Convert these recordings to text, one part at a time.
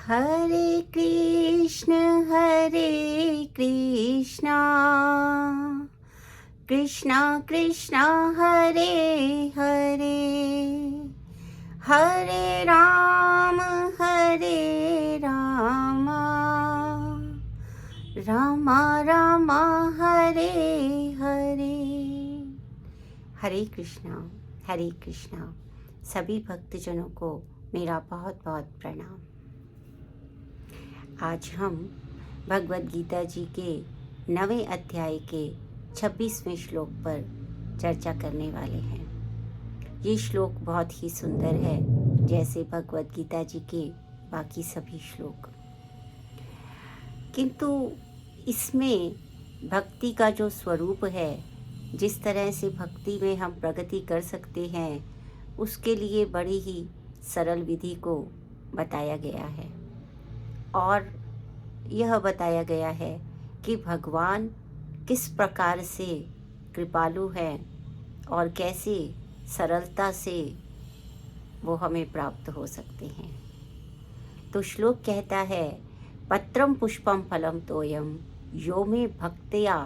हरे कृष्ण कृष्ण कृष्ण हरे हरे, हरे राम राम राम हरे हरे। हरे कृष्णा सभी भक्तजनों को मेरा बहुत बहुत प्रणाम। आज हम भगवद गीता जी के 9वें अध्याय के 26वें श्लोक पर चर्चा करने वाले हैं। ये श्लोक बहुत ही सुंदर है, जैसे भगवद गीता जी के बाकी सभी श्लोक, किंतु इसमें भक्ति का जो स्वरूप है, जिस तरह से भक्ति में हम प्रगति कर सकते हैं, उसके लिए बड़ी ही सरल विधि को बताया गया है। और यह बताया गया है कि भगवान किस प्रकार से कृपालु हैं और कैसे सरलता से वो हमें प्राप्त हो सकते हैं। तो श्लोक कहता है, पत्रम पुष्पम फलम तोयम यो मे भक्त्या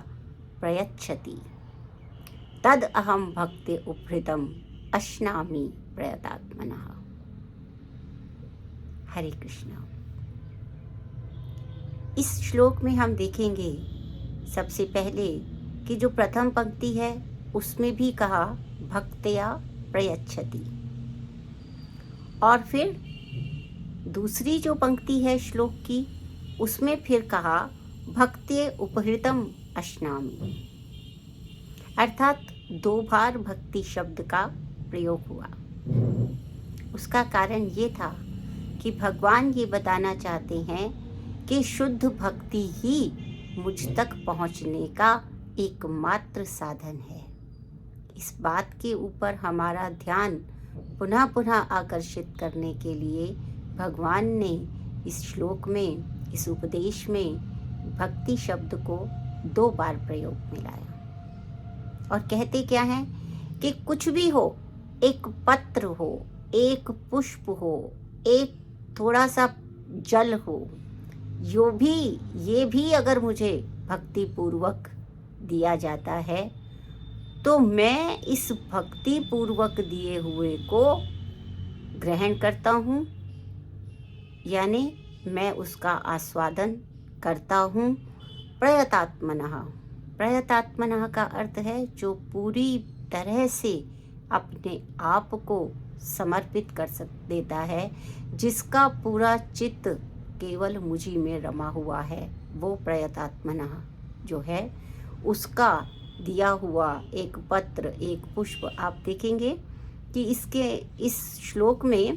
प्रयच्छति तद अहम भक्ति उपहृतम अश्नामि प्रयतात्मनः। हरे कृष्णा। इस श्लोक में हम देखेंगे सबसे पहले कि जो प्रथम पंक्ति है उसमें भी कहा भक्त्या प्रयच्छति, और फिर दूसरी जो पंक्ति है श्लोक की उसमें फिर कहा भक्त्ये उपहृतम अश्नामि, अर्थात 2 बार भक्ति शब्द का प्रयोग हुआ। उसका कारण ये था कि भगवान ये बताना चाहते हैं कि शुद्ध भक्ति ही मुझ तक पहुंचने का एकमात्र साधन है। इस बात के ऊपर हमारा ध्यान पुनः पुनः आकर्षित करने के लिए भगवान ने इस श्लोक में, इस उपदेश में भक्ति शब्द को 2 बार प्रयोग में लाया। और कहते क्या है कि कुछ भी हो, एक पत्र हो, एक पुष्प हो, एक थोड़ा सा जल हो, ये भी अगर मुझे भक्ति पूर्वक दिया जाता है तो मैं इस भक्ति पूर्वक दिए हुए को ग्रहण करता हूँ, यानी मैं उसका आस्वादन करता हूँ। प्रयतात्मनः का अर्थ है जो पूरी तरह से अपने आप को समर्पित कर देता है, जिसका पूरा चित्त केवल मुझी में रमा हुआ है, वो प्रयतात्मनः जो है उसका दिया हुआ एक पत्र, एक पुष्प। आप देखेंगे कि इस श्लोक में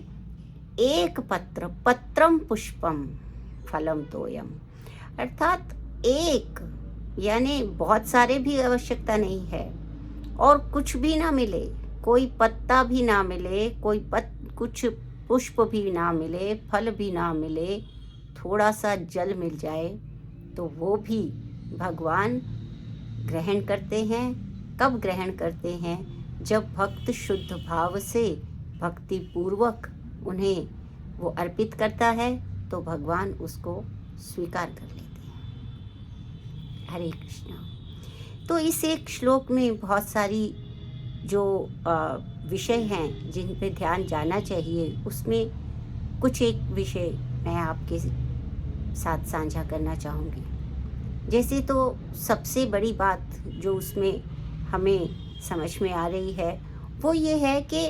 एक पत्र, पत्रम पुष्पम फलम तोयम, अर्थात एक, यानी बहुत सारे भी आवश्यकता नहीं है, और कुछ भी ना मिले, कोई पत्ता भी ना मिले, कुछ पुष्प भी ना मिले, फल भी ना मिले, थोड़ा सा जल मिल जाए तो वो भी भगवान ग्रहण करते हैं। कब ग्रहण करते हैं? जब भक्त शुद्ध भाव से भक्ति पूर्वक उन्हें वो अर्पित करता है तो भगवान उसको स्वीकार कर लेते हैं। हरे कृष्णा। तो इस एक श्लोक में बहुत सारी जो विषय हैं जिन पे ध्यान जाना चाहिए, उसमें कुछ एक विषय मैं आपके साथ साझा करना चाहूँगी। जैसे तो सबसे बड़ी बात जो उसमें हमें समझ में आ रही है वो ये है कि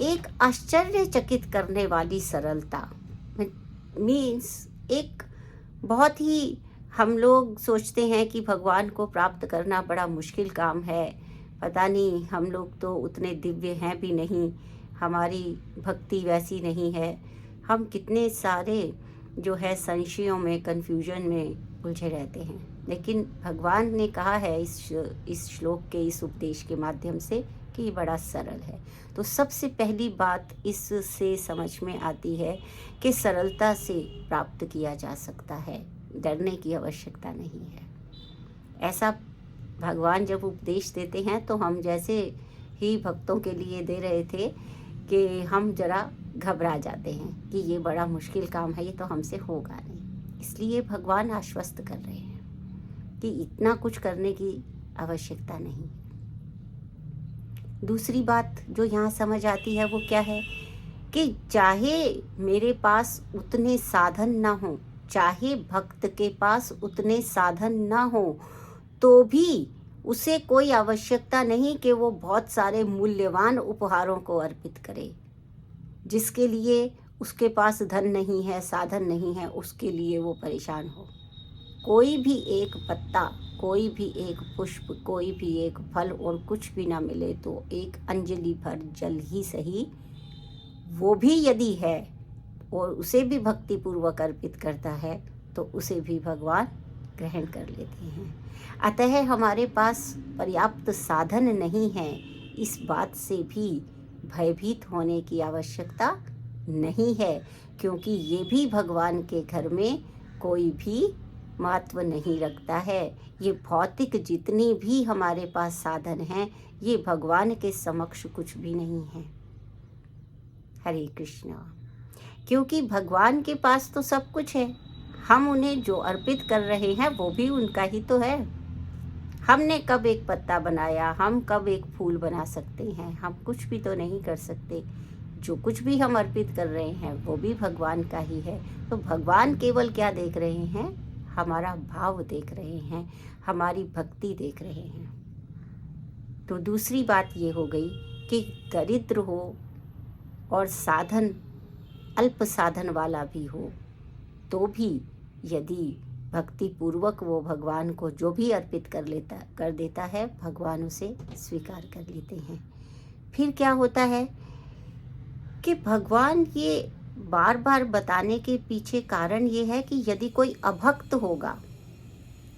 एक आश्चर्यचकित करने वाली सरलता, मीन्स एक बहुत ही, हम लोग सोचते हैं कि भगवान को प्राप्त करना बड़ा मुश्किल काम है, पता नहीं हम लोग तो उतने दिव्य हैं भी नहीं, हमारी भक्ति वैसी नहीं है, हम कितने सारे जो है संशयों में, कन्फ्यूजन में उलझे रहते हैं। लेकिन भगवान ने कहा है इस श्लोक के, इस उपदेश के माध्यम से कि ये बड़ा सरल है। तो सबसे पहली बात इससे समझ में आती है कि सरलता से प्राप्त किया जा सकता है, डरने की आवश्यकता नहीं है। ऐसा भगवान जब उपदेश देते हैं तो हम जैसे ही भक्तों के लिए दे रहे थे कि हम ज़रा घबरा जाते हैं कि ये बड़ा मुश्किल काम है, ये तो हमसे होगा नहीं। इसलिए भगवान आश्वस्त कर रहे हैं कि इतना कुछ करने की आवश्यकता नहीं। दूसरी बात जो यहाँ समझ आती है वो क्या है कि चाहे मेरे पास उतने साधन ना हो, चाहे भक्त के पास उतने साधन ना हो, तो भी उसे कोई आवश्यकता नहीं कि वो बहुत सारे मूल्यवान उपहारों को अर्पित करे। जिसके लिए उसके पास धन नहीं है, साधन नहीं है, उसके लिए वो परेशान हो। कोई भी एक पत्ता, कोई भी एक पुष्प, कोई भी एक फल और कुछ भी ना मिले तो एक अंजलि भर जल ही सही, वो भी यदि है और उसे भी भक्ति पूर्वक अर्पित करता है तो उसे भी भगवान ग्रहण कर लेते हैं। अतः हमारे पास पर्याप्त साधन नहीं है, इस बात से भी भयभीत होने की आवश्यकता नहीं है, क्योंकि ये भी भगवान के घर में कोई भी महत्व नहीं रखता है। ये भौतिक जितनी भी हमारे पास साधन हैं, ये भगवान के समक्ष कुछ भी नहीं है। हरे कृष्णा। क्योंकि भगवान के पास तो सब कुछ है, हम उन्हें जो अर्पित कर रहे हैं वो भी उनका ही तो है। हमने कब एक पत्ता बनाया, हम कब एक फूल बना सकते हैं? हम कुछ भी तो नहीं कर सकते। जो कुछ भी हम अर्पित कर रहे हैं वो भी भगवान का ही है। तो भगवान केवल क्या देख रहे हैं? हमारा भाव देख रहे हैं, हमारी भक्ति देख रहे हैं। तो दूसरी बात ये हो गई कि दरिद्र हो और साधन अल्प साधन वाला भी हो, तो भी यदि भक्ति पूर्वक वो भगवान को जो भी अर्पित कर देता है, भगवान उसे स्वीकार कर लेते हैं। फिर क्या होता है कि भगवान ये बार बार बताने के पीछे कारण ये है कि यदि कोई अभक्त होगा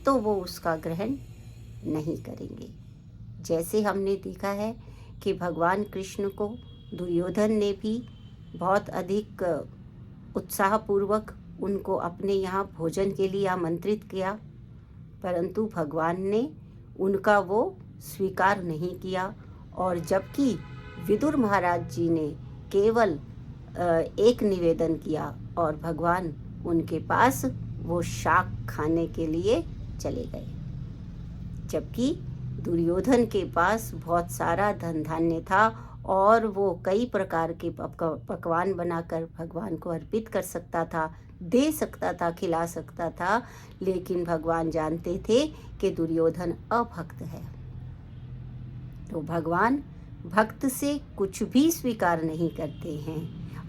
तो वो उसका ग्रहण नहीं करेंगे। जैसे हमने देखा है कि भगवान कृष्ण को दुर्योधन ने भी बहुत अधिक उत्साहपूर्वक उनको अपने यहाँ भोजन के लिए आमंत्रित किया, परंतु भगवान ने उनका वो स्वीकार नहीं किया। और जबकि विदुर महाराज जी ने केवल एक निवेदन किया और भगवान उनके पास वो शाक खाने के लिए चले गए, जबकि दुर्योधन के पास बहुत सारा धन धान्य था और वो कई प्रकार के पकवान बनाकर भगवान को अर्पित कर सकता था, दे सकता था, खिला सकता था, लेकिन भगवान जानते थे कि दुर्योधन अभक्त है। तो भगवान भक्त से कुछ भी स्वीकार नहीं करते हैं।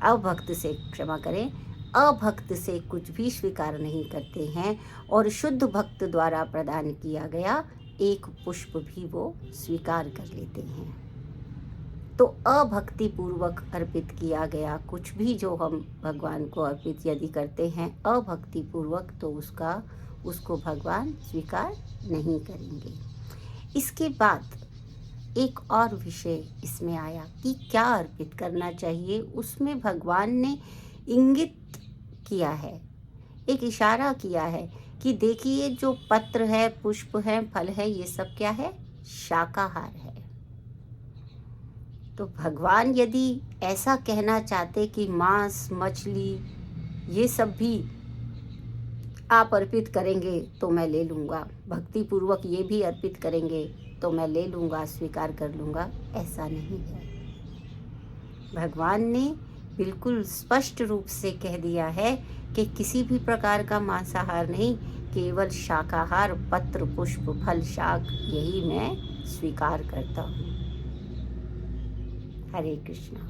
अभक्त से, क्षमा करें, अभक्त से कुछ भी स्वीकार नहीं करते हैं और शुद्ध भक्त द्वारा प्रदान किया गया एक पुष्प भी वो स्वीकार कर लेते हैं। तो अभक्ति पूर्वक अर्पित किया गया कुछ भी जो हम भगवान को अर्पित यदि करते हैं अभक्ति पूर्वक, तो उसको भगवान स्वीकार नहीं करेंगे। इसके बाद एक और विषय इसमें आया कि क्या अर्पित करना चाहिए। उसमें भगवान ने इंगित किया है, एक इशारा किया है कि देखिए जो पत्र है, पुष्प है, फल है, ये सब क्या है? शाकाहार है। तो भगवान यदि ऐसा कहना चाहते कि मांस, मछली, ये सब भी आप अर्पित करेंगे तो मैं ले लूँगा, भक्ति पूर्वक ये भी अर्पित करेंगे तो मैं ले लूँगा, स्वीकार कर लूँगा, ऐसा नहीं है। भगवान ने बिल्कुल स्पष्ट रूप से कह दिया है कि किसी भी प्रकार का मांसाहार नहीं, केवल शाकाहार, पत्र, पुष्प, फल, शाक, यही मैं स्वीकार करता हूँ। हरे कृष्णा।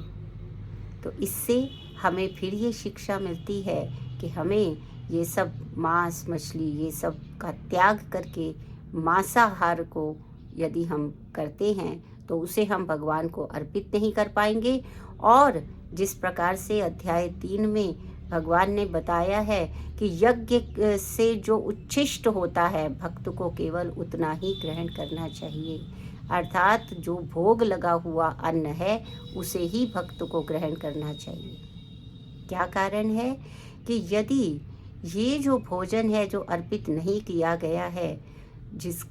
तो इससे हमें फिर ये शिक्षा मिलती है कि हमें ये सब मांस, मछली, ये सब का त्याग करके मांसाहार को यदि हम करते हैं तो उसे हम भगवान को अर्पित नहीं कर पाएंगे। और जिस प्रकार से अध्याय 3 में भगवान ने बताया है कि यज्ञ से जो उच्छिष्ट होता है, भक्त को केवल उतना ही ग्रहण करना चाहिए, अर्थात जो भोग लगा हुआ अन्न है उसे ही भक्त को ग्रहण करना चाहिए। क्या कारण है कि यदि ये जो भोजन है जो अर्पित नहीं किया गया है, जिस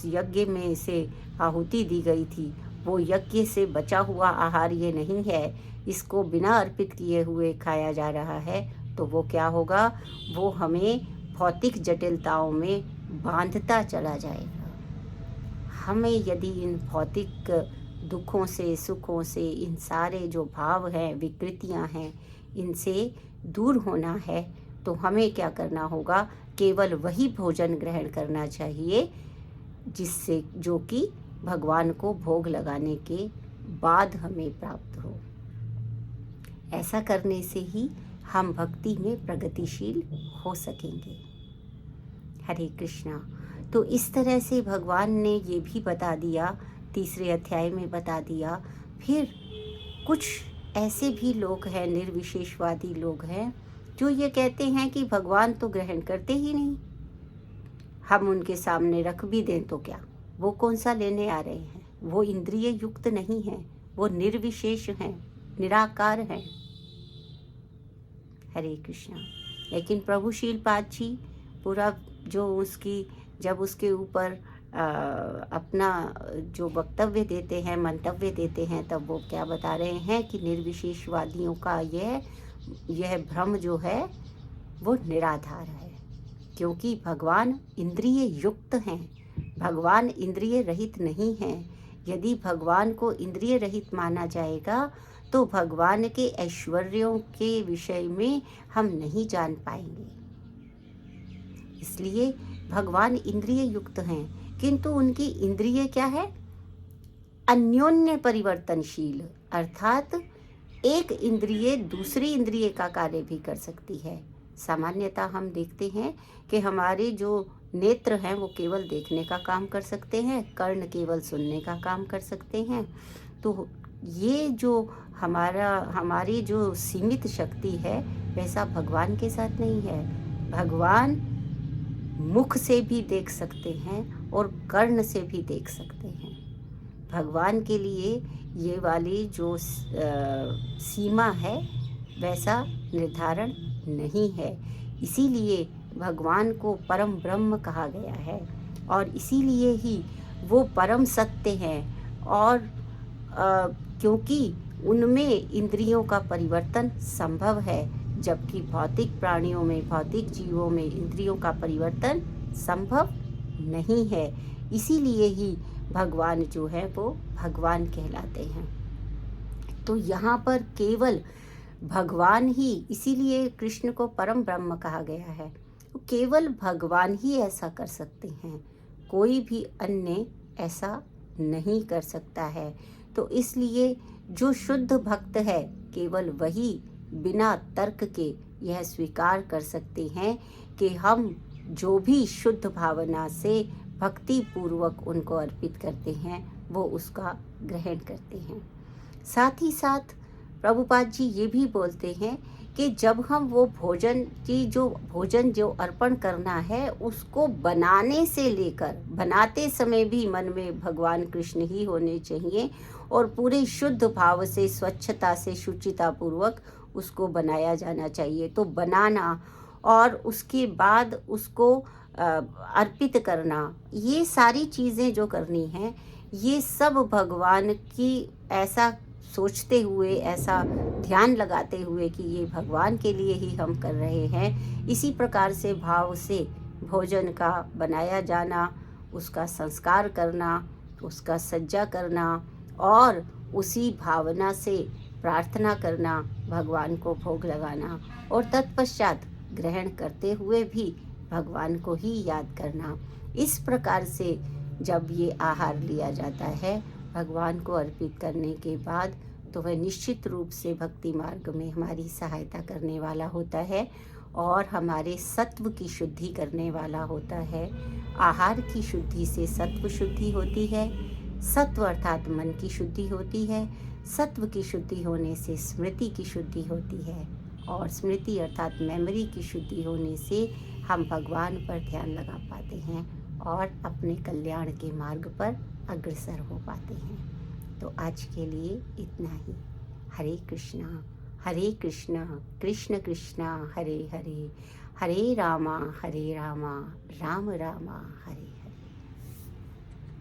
यज्ञ में से आहुति दी गई थी, वो यज्ञ से बचा हुआ आहार ये नहीं है, इसको बिना अर्पित किए हुए खाया जा रहा है, तो वो क्या होगा, वो हमें भौतिक जटिलताओं में बांधता चला जाएगा। हमें यदि इन भौतिक दुखों से, सुखों से, इन सारे जो भाव हैं, विकृतियां हैं, इनसे दूर होना है, तो हमें क्या करना होगा, केवल वही भोजन ग्रहण करना चाहिए जिससे, जो कि भगवान को भोग लगाने के बाद हमें प्राप्त हो। ऐसा करने से ही हम भक्ति में प्रगतिशील हो सकेंगे। हरे कृष्णा। तो इस तरह से भगवान ने ये भी बता दिया, तीसरे अध्याय में बता दिया। फिर कुछ ऐसे भी लोग हैं, निर्विशेषवादी लोग हैं, जो ये कहते हैं कि भगवान तो ग्रहण करते ही नहीं, हम उनके सामने रख भी दें तो क्या, वो कौन सा लेने आ रहे हैं, वो इंद्रिय युक्त नहीं हैं, वो निर्विशेष हैं, निराकार हैं। हरे कृष्णा। लेकिन प्रभु शीलपाद जी पूरा जो उसकी, जब उसके ऊपर अपना जो वक्तव्य देते हैं, मंतव्य देते हैं, तब वो क्या बता रहे हैं कि निर्विशेषवादियों का यह भ्रम जो है वो निराधार है, क्योंकि भगवान इंद्रिय युक्त हैं, भगवान इंद्रिय रहित नहीं हैं। यदि भगवान को इंद्रिय रहित माना जाएगा तो भगवान के ऐश्वर्यों के विषय में हम नहीं जान पाएंगे। इसलिए भगवान इंद्रिय युक्त हैं, किंतु उनकी इंद्रिय क्या है, अन्योन्य परिवर्तनशील, अर्थात एक इंद्रिय दूसरी इंद्रिय का कार्य भी कर सकती है। सामान्यतः हम देखते हैं कि हमारे जो नेत्र हैं वो केवल देखने का काम कर सकते हैं, कर्ण केवल सुनने का काम कर सकते हैं। तो ये जो हमारी जो सीमित शक्ति है, वैसा भगवान के साथ नहीं है। भगवान मुख से भी देख सकते हैं और कर्ण से भी देख सकते हैं। भगवान के लिए ये वाली जो सीमा है वैसा निर्धारण नहीं है। इसीलिए भगवान को परम ब्रह्म कहा गया है और इसीलिए ही वो परम सत्य हैं। और क्योंकि उनमें इंद्रियों का परिवर्तन संभव है, जबकि भौतिक प्राणियों में, भौतिक जीवों में इंद्रियों का परिवर्तन संभव नहीं है। इसीलिए ही भगवान जो है वो भगवान कहलाते हैं। तो यहाँ पर केवल भगवान ही, इसीलिए कृष्ण को परम ब्रह्म कहा गया है, केवल भगवान ही ऐसा कर सकते हैं, कोई भी अन्य ऐसा नहीं कर सकता है। तो इसलिए जो शुद्ध भक्त है, केवल वही बिना तर्क के यह स्वीकार कर सकते हैं कि हम जो भी शुद्ध भावना से भक्ति पूर्वक उनको अर्पित करते हैं, वो उसका ग्रहण करते हैं। साथ ही साथ प्रभुपाद जी ये भी बोलते हैं कि जब हम वो भोजन जो अर्पण करना है, उसको बनाने से लेकर, बनाते समय भी मन में भगवान कृष्ण ही होने चाहिए और पूरे शुद्ध भाव से, स्वच्छता से, शुचिता पूर्वक उसको बनाया जाना चाहिए। तो बनाना और उसके बाद उसको अर्पित करना, ये सारी चीज़ें जो करनी हैं, ये सब भगवान की ऐसा सोचते हुए, ऐसा ध्यान लगाते हुए कि ये भगवान के लिए ही हम कर रहे हैं, इसी प्रकार से भाव से भोजन का बनाया जाना, उसका संस्कार करना, उसका सज्जा करना और उसी भावना से प्रार्थना करना, भगवान को भोग लगाना और तत्पश्चात ग्रहण करते हुए भी भगवान को ही याद करना। इस प्रकार से जब ये आहार लिया जाता है भगवान को अर्पित करने के बाद, तो वह निश्चित रूप से भक्ति मार्ग में हमारी सहायता करने वाला होता है और हमारे सत्व की शुद्धि करने वाला होता है। आहार की शुद्धि से सत्व शुद्धि होती है, सत्व अर्थात मन की शुद्धि होती है, सत्व की शुद्धि होने से स्मृति की शुद्धि होती है और स्मृति अर्थात मेमोरी की शुद्धि होने से हम भगवान पर ध्यान लगा पाते हैं और अपने कल्याण के मार्ग पर अग्रसर हो पाते हैं। तो आज के लिए इतना ही। हरे कृष्णा कृष्ण कृष्णा हरे हरे, हरे रामा राम रामा हरे